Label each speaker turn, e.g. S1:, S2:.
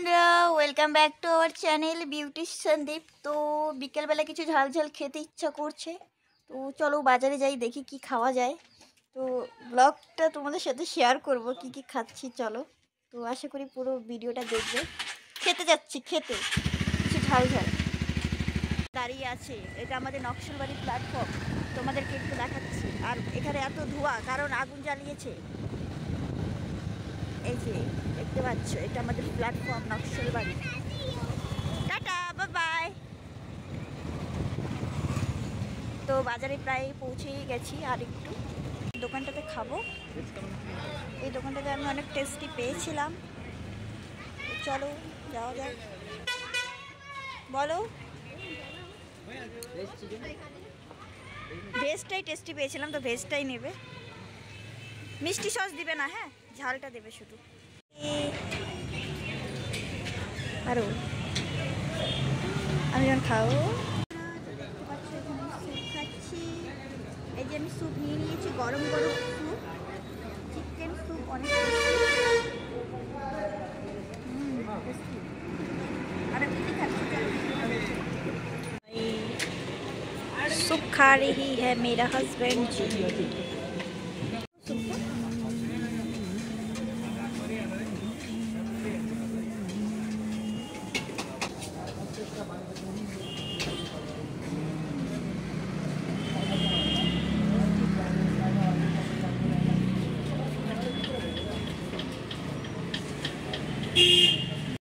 S1: বন্ধুরা, welcome back to our channel Beauty Sandeep. তো বিকেলবেলা কিছু ঝাল ঝাল খেতে ইচ্ছা করছে, তো চলো বাজারে যাই, দেখি কি খাওয়া যায়। তো ব্লগটা তোমাদের সাথে শেয়ার করব কি কি খাচ্ছি। চলো, তো আশা করি পুরো ভিডিওটা দেখবে। খেতে যাচ্ছি, খেতে কিছু ঝাল ঝাল দাঁড়িয়ে আছে। এটা আমাদের নকশালবাড়ি প্ল্যাটফর্ম, তোমাদেরকে একটু দেখাচ্ছি। আর এখানে এত ধোঁয়া, কারণ আগুন জ্বালিয়েছে। এই যে দেখতে পাচ্ছ, এটা আমাদের platform Naxalbari. Tata, bye bye. তো বাজারে প্রায় পৌঁছেই গেছি, আর একটু দোকানটাতে খাবো। এই দোকানটাতে আমি অনেক টেস্টি পেয়েছিলাম। চলো যাওয়া যাক। বলো, ভেজটাই টেস্টি পেয়েছিলাম, তো ভেজটাই নেবে। মিষ্টি সস দিবে না, হ্যাঁ ঝালটা দেবে শুধু। আরো আমি যখন খাবো, স্যুপ খাচ্ছি। এই যে আমি স্যুপ নিয়ে নিয়েছি, গরম গরম স্যুপ, চিকেন স্যুপ, অনেক আর কি খাচ্ছি। स्सूप खा रही है मेरा हस्बैंड जी।